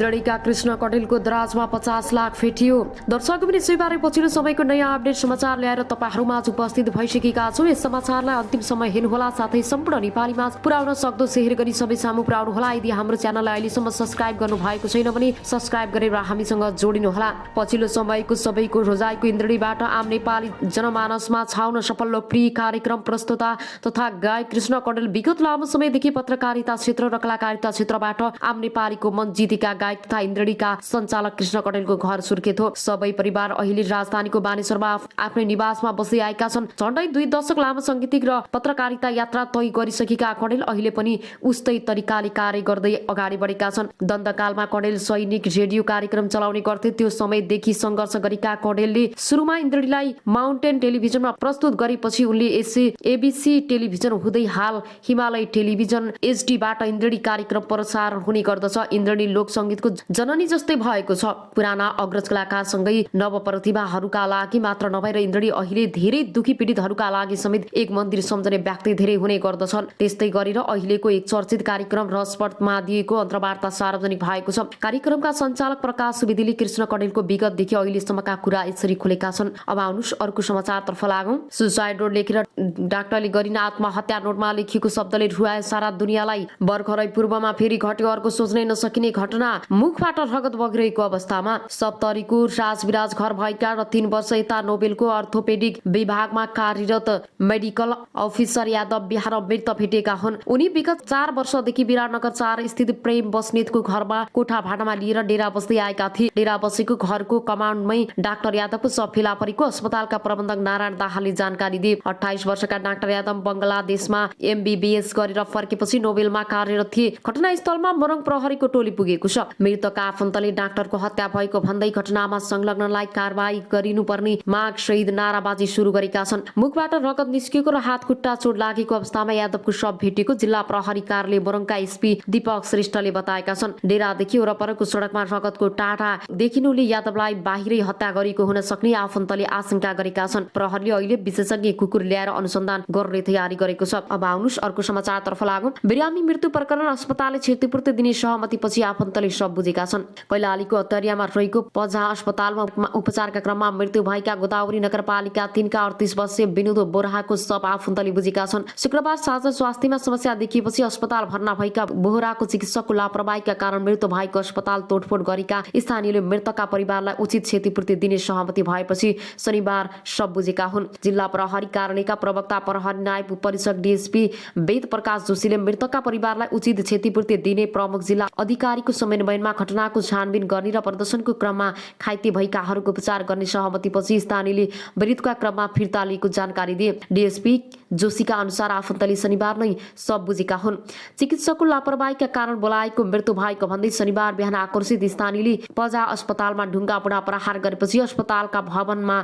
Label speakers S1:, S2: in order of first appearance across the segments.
S1: इन्द्रणीका कृष्ण कटेलको दराजमा 50 लाख फेटियो। दर्शक पनि सुइबारे पछिल्लो समयको नयाँ अपडेट समाचार ल्याएर तपाईहरुमाझ उपस्थित भइसकेका छौं। यस समाचारलाई अन्तिम समय हेर्नुहोला, साथै सम्पूर्ण नेपालीमा पुर्याउन सक्दो शेयर गरी सबै सामु पुर्याउनुहोला। यदि हाम्रो च्यानललाई अहिलेसम्म सब्स्क्राइब गर्नु भएको छैन भने सब्स्क्राइब गरेर हामीसँग जोडिनुहोला। पछिल्लो समयको सबैको रोजाइको इन्द्रणीबाट आम नेपाली जनमानसमा छाउन सफल लोकप्रिय कार्यक्रम प्रस्तुता तथा गायक कृष्ण कटेल विगत लामो समयदेखि पत्रकारिता क्षेत्र र कलाकारिता क्षेत्रबाट आम नेपालीको मन जितेका गायक तथा इन्द्रणीका सञ्चालक कृष्ण कटेलको घर सुर्खेत हो। सबै परिवार अहिले राजधानीको बानेश्वरमा आफ्नै निवासमा बसी आएका छन्। झण्डै 2 दशक लामो सांगीतिक र पत्रकारिता यात्रा तय गरिसकेका कटेल अहिले पनि उस्तै तरिकाले कार्य गर्दै अगाडि बढेका छन्। दण्डकालमा कटेल सैनिक रेडियो कार्यक्रम चलाउने गर्थे। त्यो समयदेखि सङ्घर्ष गरेका कटेलले सुरुमा इन्द्रणीलाई माउन्टेन टेलिभिजनमा प्रस्तुत गरेपछि उनले एबीसी टेलिभिजन हुँदै हाल हिमालय टेलिभिजन एचडीबाट इन्द्रणी कार्यक्रम प्रसारण हुने गर्दछ। इन्द्रणी लोक संगीतको जननी जस्तै भएको छ। पुराना अग्रज कलाकारसँगै नवप्रतिभाहरूका लागि मात्र नभएर इन्द्रणी अहिले धेरै दुखी पीडितहरूका लागि समेत एक मन्दिर सम्झने व्यक्ति धेरै हुने गर्दछन्। त्यस्तै गरेर अहिलेको एक चर्चित कार्यक्रम रसपटमा दिएको अन्तर्वार्ता सार्वजनिक भएको छ। कार्यक्रमका सञ्चालक प्रकाश सुवेदीले कृष्ण कटेलको विगतदेखि अहिलेसम्मका कुरा यसरी खुलेका छन्। अब आउनुस् अर्को समाचारतर्फ लागौं। सुसाइड नोट लेखेर डाक्टरले गरिन आत्महत्या नोटमा लेखिएको शब्दले रुवाए सारा दुनियाँलाई। भर्खरै पूर्वमा फेरि घट्यो अर्को सोच्नै नसकिने घटना। मुखबाट रगत बगिरहेको अवस्थामा सप्तरीको राजविराज घर भएका र 3 वर्ष यता नोबेलको अर्थोपेडिक विभागमा कार्यरत मेडिकल अफिसर यादव बिहार मृत भेटेका हुन्। उनी विगत 4 वर्षदेखि विराटनगर 4 स्थित प्रेम बस्नेतको घरमा कोठा भाडामा लिएर डेरा बस्दै आएका थिए। डेरा बसेको घरको कमान्डमै डाक्टर यादवको शव फेला परेको अस्पतालका प्रबन्धक नारायण दाहालले जानकारी दिए। 28 वर्षका डाक्टर यादव बंगलादेशमा एमबीबीएस गरेर फर्केपछि नोबेलमा कार्यरत थिए। घटनास्थलमा मोरङ प्रहरीको टोली पुगेको छ। मृतकका आफन्तले डाक्टरको हत्या भएको भन्दै घटनामा संलग्नलाई कारबाही गरिनुपर्ने माग सहित नाराबाजी सुरु गरेका छन्। मुखबाट रगत निस्केको र हात खुट्टा चोट लागेको अवस्थामा यादवको शव भेटेको जिल्ला प्रहरी कार्यालय मोरङका एसपी दीपक श्रेष्ठले बताएका छन्। डेरादेखि वरपरको सडकमा रगतको टाटा देखिनुले यादवलाई बाहिरै हत्या गरेको हुन सक्ने आफन्तले आशंका गरेका छन्। प्रहरीले अहिले विशेषज्ञ कुकुर ल्याएर अनुसन्धान गर्ने तयारी गरेको छ। अब आउनुस् अर्को समाचारतर्फ लागौं। बिरामी मृत्यु प्रकरण अस्पतालले क्षतिपूर्ति दिने सहमतिपछि आफन्तले शव बुझेका छन्। कैलालीको अत्तरियामा रहेको पजा अस्पतालमा उपचारका क्रममा मृत्यु भएका गोदावरी नगरपालिका 3 का 38 वर्षीय विनोद बोराको शव आफन्तले बुझेका छन्। शुक्रबार साँझ स्वास्थ्यमा समस्या देखिएपछि अस्पताल भर्ना भएका बोराको चिकित्सकको लापरवाहीका कारण मृत्यु भएको अस्पताल तोडफोड गरेका स्थानीयले मृतकका परिवारलाई उचित क्षतिपूर्ति दिने सहमति भएपछि शनिबार शव बुझेका हुन्। जिल्ला प्रहरी कार्यालयका प्रवक्ता प्रहरी नायब परिषद डीएसपी वेद प्रकाश जोशीले मृतकका परिवारलाई उचित क्षतिपूर्ति दिने प्रमुख जिल्ला अधिकारीको समन्वयमा घटनाको छानबिन गर्ने र प्रदर्शनको क्रममा घाइते भएकाहरूको उपचार गर्ने सहमतिपछि स्थानीयले मृत्युका क्रममा फिर्ता लिएको जानकारी दिए। डीएसपी जोशीका अनुसार आफन्तले शनिबार नै शव बुझेका हुन्। चिकित्सकको लापरवाहीका कारण बोलाएको मृत्यु भएको भन्दै शनिबार बिहान आक्रोशित स्थानीयले पजा अस्पतालमा ढुङ्गा बुढा प्रहार गरेपछि अस्पतालका भवनमा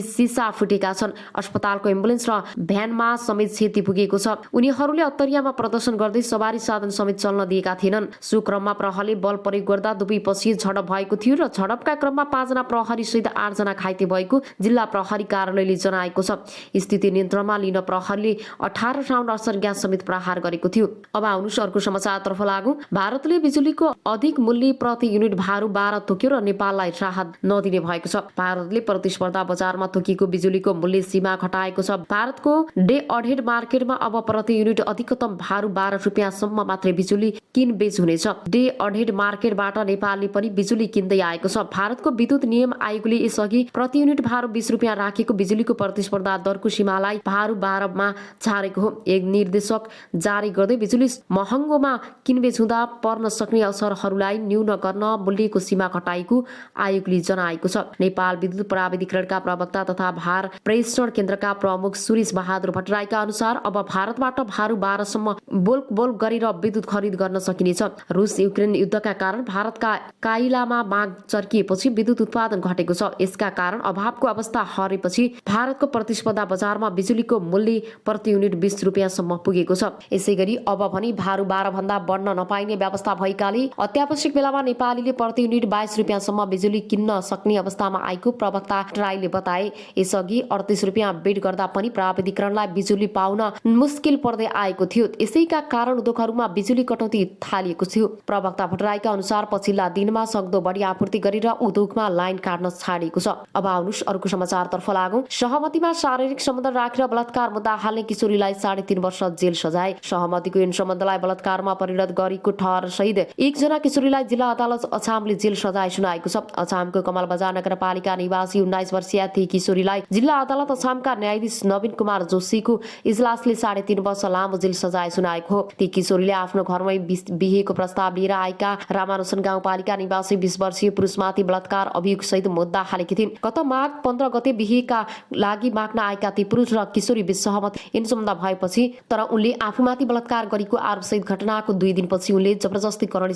S1: सिसा फुटेका छन्। अस्पतालको एम्बुलेन्स र भ्यानमा समेत क्षति पुगेको छ। उनीहरूले अत्तरियामा प्रदर्शन गर्दै सवारी साधन समेत चल्न दिएका थिएनन्। सो क्रममा प्रहरीले बल प्रयोग गर्दा दुवैपछि झडप भएको थियो र झडपका क्रममा 5 जना प्रहरी सहित 8 जना घाइते भएको जिल्ला प्रहरी कार्यालयले जनाएको छ। स्थिति नियन्त्रणमा लिन प्रहरीले 18 राउन्ड असर ग्यास समेत प्रहार गरेको थियो। अब आउनुस् अर्को समाचारतर्फ लागौं। भारतले बिजुलीको अधिक मूल्य प्रति युनिट भारू 12 तोक्यो र नेपाललाई राहत नदिने भएको छ। भारतले प्रतिस्पर्धा बजारमा तोकिएको बिजुलीको मूल्य सीमा घटाएको छ। भारतको डे अहेड मार्केटमा अब प्रति युनिट अधिकतम भारू 12 रुपियाँसम्म मात्रै बिजुली किनबेच हुनेछ। डे अहेड मार्केटबाट नेपालले पनि बिजुली किन्दै आएको छ। भारतको विद्युत नियम आयोगले यसअघि प्रति युनिट भारू 20 रुपियाँ राखेको बिजुलीको प्रतिस्पर्धा दरको सीमालाई भारू 12 मा झारेको हो। एक निर्देशक जारी गर्दै बिजुली महँगोमा किनबेच हुँदा पर्न सक्ने असरहरूलाई न्यून गर्न मूल्यको सीमा घटाएको आयोगले जनाएको छ। नेपाल विद्युत प्राधिकरणका प्रवक्ता तथा भार प्रेषण केन्द्रका प्रमुख सुरेश बहादुर भट्टराईका अनुसार अब भारतबाट भारू 12 सम्म बोल्क गरेर विद्युत खरिद गर्न सकिनेछ। रुस युक्रेन युद्धका कारण भारतका काइलामा माग चर्किएपछि विद्युत उत्पादन घटेको छ। यसका कारण अभावको अवस्था हरेपछि भारतको प्रतिस्पर्धा बजारमा बिजुलीको मूल्य प्रति युनिट 20 रुपियाँसम्म पुगेको छ। यसैगरी अब भने भारू 12 भन्दा बढ्न नपाइने व्यवस्था भएकाले अत्यावश्यक बेलामा नेपालीले प्रति युनिट 22 रुपियाँसम्म बिजुली किन्न सक्ने अवस्थामा आएको प्रवक्ता राईले बताए। यसअघि 38 रुपियाँ बेड गर्दा पनि प्राधिकरणलाई बिजुली पाउन मुस्किल पर्दै आएको थियो। यसैका कारण उद्योगहरूमा बिजुली कटौती थालिएको थियो। प्रवक्ता भट्टराई आएका अनुसार पछिल्ला दिनमा सक्दो बढी आपूर्ति गरेर उद्योगमा लाइन काट्न छाडिएको छ। अब आउनुस् अर्को समाचारतर्फ लागौं। सहमतिमा शारीरिक सम्बन्ध राखेर बलात्कार मुद्दा हाल्ने किशोरीलाई 3.5 वर्ष जेल सजाय। सहमतिको यौन सम्बन्धलाई बलात्कारमा परिणत गरेको ठहर सहित एकजना किशोरीलाई जिल्ला अदालत अछामले जेल सजाय सुनाएको छ। अछामको कमल बजार नगरपालिका निवासी 19 वर्षीय ती किशोरीलाई जिल्ला अदालत अछामका न्यायाधीश नवीन कुमार जोशीको इजलासले 3.5 वर्ष लामो जेल सजाय सुनाएको हो। ती किशोरीले आफ्नो घरमै बिहेको प्रस्ताव लिएर आएका रामानुसन गाउँपालिका निवासी 20 वर्षीय पुरुषमाथि बलात्कार अभियोग सहित मुद्दा हालेकी थिइन्। गत माघ 15 गते बिहेका लागि माग्न आएका ती पुरुष र किशोरी बीच सहमत यौन सम्बन्ध भएपछि तर उनले आफूमाथि बलात्कार गरेको आरोपसहित घटनाको 2 दिनपछि उनले जबरजस्ती करण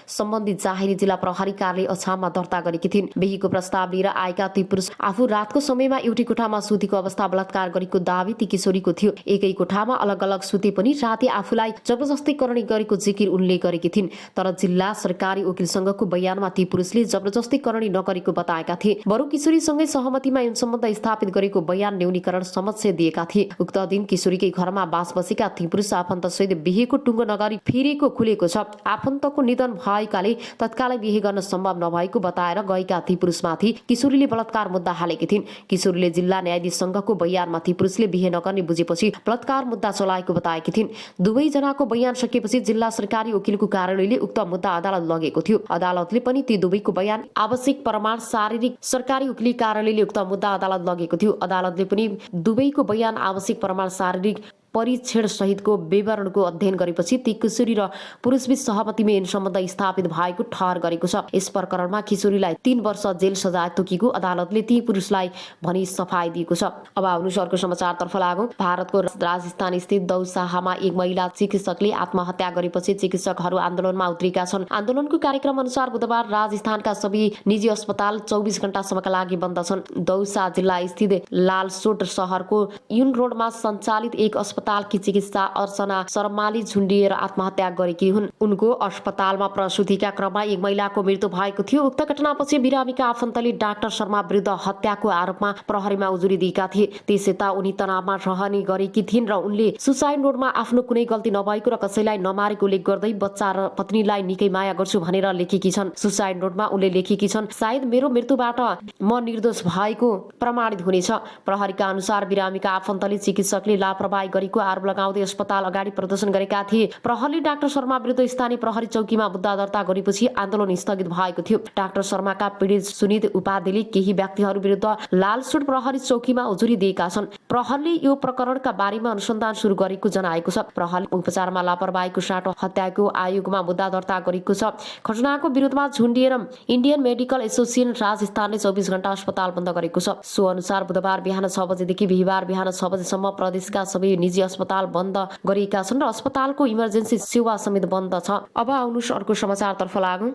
S1: सम्बन्धी जाहेरी जिल्ला प्रहरी कार्यालय अछाममा दर्ता गरेकी थिइन्। बिहेको प्रस्ताव लिएर आएका ती पुरुष आफू रातको समयमा एउटै कोठामा सुतेको अवस्था बलात्कार गरेको दावी ती किशोरीको थियो। एकै कोठामा अलग अलग सुते पनि राति आफूलाई जबरजस्ती करणी गरेको जिकिर उनले गरेकी थिइन्। तर जिल्ला सरकारी वकिल संघको बयानमा ती पुरुषले जबरजस्ती करणी नगरेको बताएका थिए। बरु किशोरीसँगै सहमतिमा यौन सम्बन्ध स्थापित गरेको बयान न्यूनीकरण समक्ष दिएका थिए। उक्त दिन किशोरीकै घरमा बास बसेका ती पुरुष आफन्तसहित बिहेको टुङ्गो नगरी फेरेको खुलेको छ। आफन्तको निधन भएकाले तत्कालै बिहे गर्न सम्भव नभएको बताएर गएका ती पुरुषमाथि किशोरीले बलात्कार मुद्दा हालेकी थिइन्। किशोरीले जिल्ला न्यायाधीश संघको बयानमा ती पुरुषले बिहे नगर्ने बुझेपछि बलात्कार मुद्दा चलाएको बताएकी थिइन्। दुवै जनाको बयान सकिएपछि जिल्ला सरकारी वकिलको कार्यालयले उक्त मुद्दा अदालत लगेको थियो। अदालतले पनि ती दुवैको बयान आवश्यक प्रमाण शारीरिक सरकारी वकिल कार्यालयले उक्त मुद्दा अदालत लगेको थियो। अदालतले पनि दुवैको बयान आवश्यक प्रमाण शारीरिक परीक्षण सहितको विवरणको अध्ययन गरेपछि ती किशोरी र पुरुषबीच सहमतिमा यौन सम्बन्ध स्थापित भएको ठहर गरेको छ। यस प्रकरणमा किशोरीलाई 3 वर्ष जेल सजाय तोकेको अदालतले ती पुरुषलाई भनी सफाई दिएको छ। अब आउनुस् अर्को समाचारतर्फ लागौं। भारतको राजस्थान स्थित दौसाहामा एक महिला चिकित्सकले आत्महत्या गरेपछि चिकित्सकहरू आन्दोलनमा उत्रिएका छन्। आन्दोलनको कार्यक्रम अनुसार बुधबार राजस्थानका सबै निजी अस्पताल 24 घण्टासम्मका लागि बन्द छन्। दौसा जिल्ला स्थित लालसोट शहरको युन रोडमा सञ्चालित एक अस्पतालकी चिकित्सा अर्चना शर्माले झुन्डिएर आत्महत्या गरेकी हुन्। उनको अस्पतालमा प्रसुतिका क्रममा एक महिलाको मृत्यु भएको थियो। उक्त घटनापछि बिरामीका आफन्तले डाक्टर शर्मा विरुद्ध हत्याको आरोपमा प्रहरीमा उजुरी दिएका थिए। त्यसयता उनी तनावमा रहने गरेकी थिइन् र उनले सुसाइड नोटमा आफ्नो कुनै गल्ती नभएको र कसैलाई नमारेको उल्लेख गर्दै बच्चा र पत्नीलाई निकै माया गर्छु भनेर लेखेकी छन्। सुसाइड नोटमा उनले लेखेकी छन्, सायद मेरो मृत्युबाट म निर्दोष भएको प्रमाणित हुनेछ। प्रहरीका अनुसार बिरामीका आफन्तले चिकित्सकले लापरवाही गरेको आरोप लगाउँदै अस्पताल अगाडि प्रदर्शन गरेका थिए। प्रहरीले डाक्टर शर्मा विरुद्ध स्थानीय प्रहरी चौकीमा मुद्दा दर्ता गरेपछि आन्दोलन स्थगित भएको थियो। डाक्टर शर्माका पीडित सुनित उपाध्यायले केही व्यक्तिहरू विरुद्ध लालसोट प्रहरी चौकीमा उजुरी दिएका छन्। प्रहरीले यो प्रकरणका बारेमा अनुसन्धान सुरु गरेको जनाएको छ। प्रहरीले उपचारमा लापरवाहीको साटो हत्याको आयोगमा मुद्दा दर्ता गरेको छ। घटनाको विरोधमा झुन्डिएर इन्डियन मेडिकल एसोसिएसन राजस्थानले 24 घण्टा अस्पताल बन्द गरेको छ। सो अनुसार बुधबार बिहान 6 बजेदेखि बिहिबार बिहान 6 बजेसम्म प्रदेशका सबै निजी अस्पताल बन्द गरिएका छन् र अस्पतालको इमर्जेन्सी सेवा समेत बन्द छ। अब आउनुस् अर्को समाचारतर्फ लागौं।